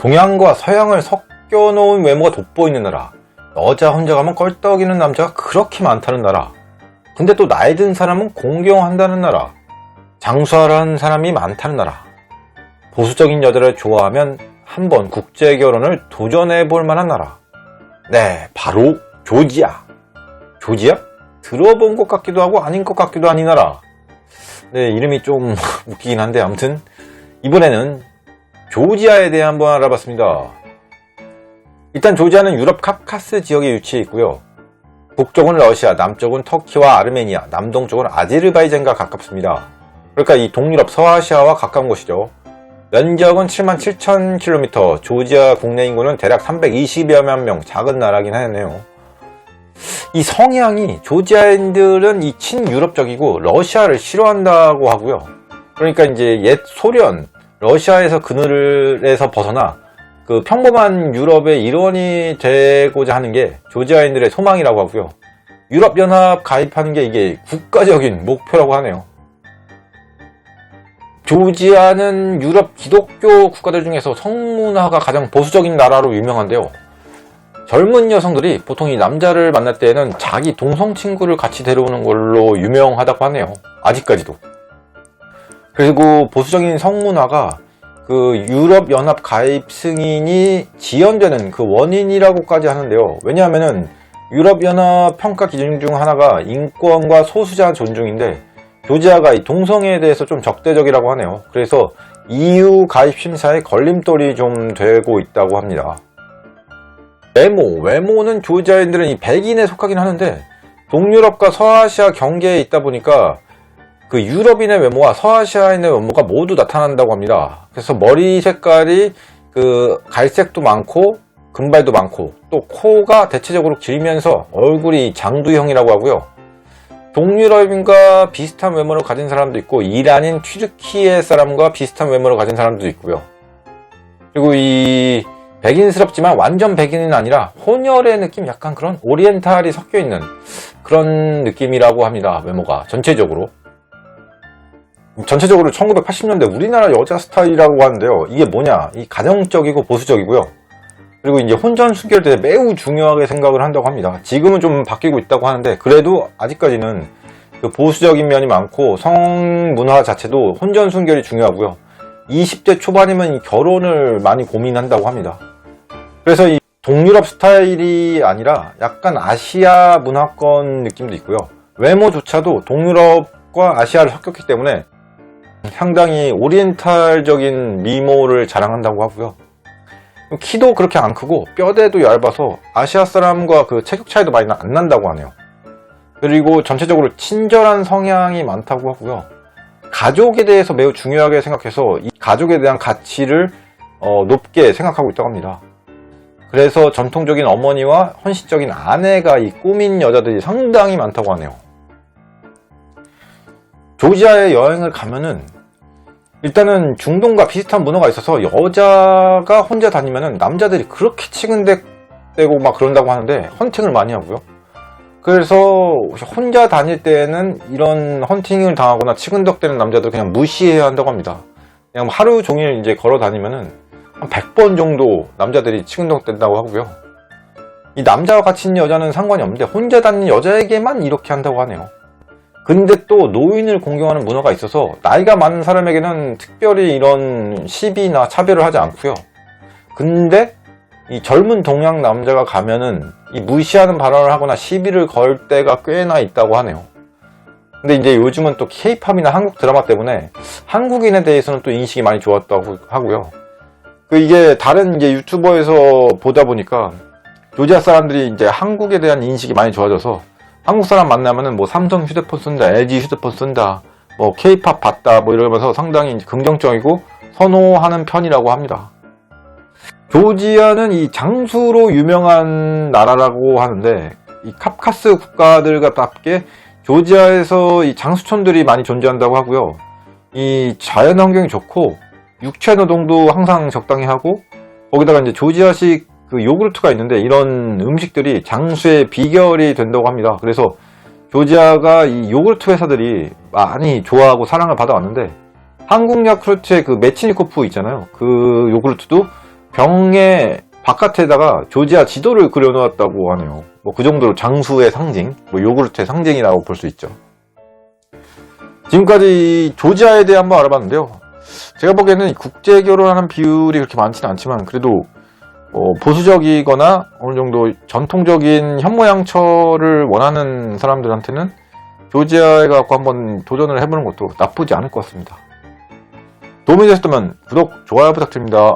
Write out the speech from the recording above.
동양과 서양을 섞여 놓은 외모가 돋보이는 나라. 여자 혼자 가면 껄떡이는 남자가 그렇게 많다는 나라. 근데 또 나이 든 사람은 공경한다는 나라. 장수하라는 사람이 많다는 나라. 보수적인 여자를 좋아하면 한번 국제 결혼을 도전해 볼 만한 나라. 네, 바로 조지아. 조지아? 들어본 것 같기도 하고 아닌 것 같기도 한 이 나라. 네, 이름이 좀 웃기긴 한데 아무튼 이번에는 조지아에 대해 한번 알아봤습니다. 일단 조지아는 유럽 카카스 지역에 위치해 있고요. 북쪽은 러시아, 남쪽은 터키와 아르메니아, 남동쪽은 아제르바이잔과 가깝습니다. 그러니까 이 동유럽 서아시아와 가까운 곳이죠. 면적은 77,000km, 조지아 국내 인구는 대략 320여만 명, 작은 나라긴 하네요. 이 성향이 조지아인들은 이 친유럽적이고 러시아를 싫어한다고 하고요. 그러니까 이제 옛 소련, 러시아에서 그늘에서 벗어나 그 평범한 유럽의 일원이 되고자 하는 게 조지아인들의 소망이라고 하고요. 유럽연합 가입하는 게 이게 국가적인 목표라고 하네요. 조지아는 유럽 기독교 국가들 중에서 성문화가 가장 보수적인 나라로 유명한데요. 젊은 여성들이 보통 이 남자를 만날 때에는 자기 동성 친구를 같이 데려오는 걸로 유명하다고 하네요. 아직까지도. 그리고 보수적인 성문화가 그 유럽연합 가입 승인이 지연되는 그 원인이라고까지 하는데요. 왜냐하면은 유럽연합 평가 기준 중 하나가 인권과 소수자 존중인데 조지아가 이 동성애에 대해서 좀 적대적이라고 하네요. 그래서 EU 가입 심사에 걸림돌이 좀 되고 있다고 합니다. 외모는 조지아인들은 이 백인에 속하긴 하는데 동유럽과 서아시아 경계에 있다 보니까 그 유럽인의 외모와 서아시아인의 외모가 모두 나타난다고 합니다. 그래서 머리 색깔이 그 갈색도 많고 금발도 많고 또 코가 대체적으로 길면서 얼굴이 장두형이라고 하고요. 동유럽인과 비슷한 외모를 가진 사람도 있고 이란인 튀르키예 사람과 비슷한 외모를 가진 사람도 있고요. 그리고 이 백인스럽지만 완전 백인은 아니라 혼혈의 느낌, 약간 그런 오리엔탈이 섞여 있는 그런 느낌이라고 합니다. 외모가 전체적으로 1980년대 우리나라 여자 스타일이라고 하는데요. 이게 뭐냐, 이 가정적이고 보수적이고요. 그리고 이제 혼전 순결에 대해 매우 중요하게 생각을 한다고 합니다. 지금은 좀 바뀌고 있다고 하는데 그래도 아직까지는 그 보수적인 면이 많고 성문화 자체도 혼전 순결이 중요하고요. 20대 초반이면 이 결혼을 많이 고민한다고 합니다. 그래서 이 동유럽 스타일이 아니라 약간 아시아 문화권 느낌도 있고요. 외모조차도 동유럽과 아시아를 섞였기 때문에 상당히 오리엔탈적인 미모를 자랑한다고 하고요. 키도 그렇게 안 크고 뼈대도 얇아서 아시아 사람과 그 체격 차이도 많이 안 난다고 하네요. 그리고 전체적으로 친절한 성향이 많다고 하고요. 가족에 대해서 매우 중요하게 생각해서 이 가족에 대한 가치를 높게 생각하고 있다고 합니다. 그래서 전통적인 어머니와 헌신적인 아내가 이 꾸민 여자들이 상당히 많다고 하네요. 조지아에 여행을 가면은 일단은 중동과 비슷한 문화가 있어서 여자가 혼자 다니면은 남자들이 그렇게 치근대고 막 그런다고 하는데 헌팅을 많이 하고요. 그래서 혼자 다닐 때에는 이런 헌팅을 당하거나 치근덕대는 남자들 그냥 무시해야 한다고 합니다. 그냥 하루 종일 이제 걸어 다니면은 한 100번 정도 남자들이 치근덕댄다고 하고요. 이 남자와 같이 있는 여자는 상관이 없는데 혼자 다니는 여자에게만 이렇게 한다고 하네요. 근데 또 노인을 공경하는 문화가 있어서 나이가 많은 사람에게는 특별히 이런 시비나 차별을 하지 않고요. 근데 이 젊은 동양 남자가 가면은 이 무시하는 발언을 하거나 시비를 걸 때가 꽤나 있다고 하네요. 근데 이제 요즘은 또 K-팝이나 한국 드라마 때문에 한국인에 대해서는 또 인식이 많이 좋았다고 하고요. 이게 다른 이제 유튜버에서 보다 보니까 조지아 사람들이 이제 한국에 대한 인식이 많이 좋아져서 한국 사람 만나면은 뭐 삼성 휴대폰 쓴다, LG 휴대폰 쓴다, 뭐 K-팝 봤다, 뭐 이러면서 상당히 긍정적이고 선호하는 편이라고 합니다. 조지아는 이 장수로 유명한 나라라고 하는데 이 카카스 국가들과답게 조지아에서 이 장수촌들이 많이 존재한다고 하고요. 이 자연 환경이 좋고 육체 노동도 항상 적당히 하고 거기다가 이제 조지아식 그 요구르트가 있는데 이런 음식들이 장수의 비결이 된다고 합니다. 그래서 조지아가 이 요구르트 회사들이 많이 좋아하고 사랑을 받아왔는데 한국 야쿠르트의 그 메치니코프 있잖아요. 그 요구르트도 병의 바깥에다가 조지아 지도를 그려놓았다고 하네요. 뭐 그 정도로 장수의 상징, 뭐 요구르트의 상징이라고 볼 수 있죠. 지금까지 조지아에 대해 한번 알아봤는데요. 제가 보기에는 국제 결혼하는 비율이 그렇게 많지는 않지만 그래도 보수적이거나 어느 정도 전통적인 현모양처를 원하는 사람들한테는 조지아에 갖고 한번 도전을 해보는 것도 나쁘지 않을 것 같습니다. 도움이 되셨다면 구독, 좋아요 부탁드립니다.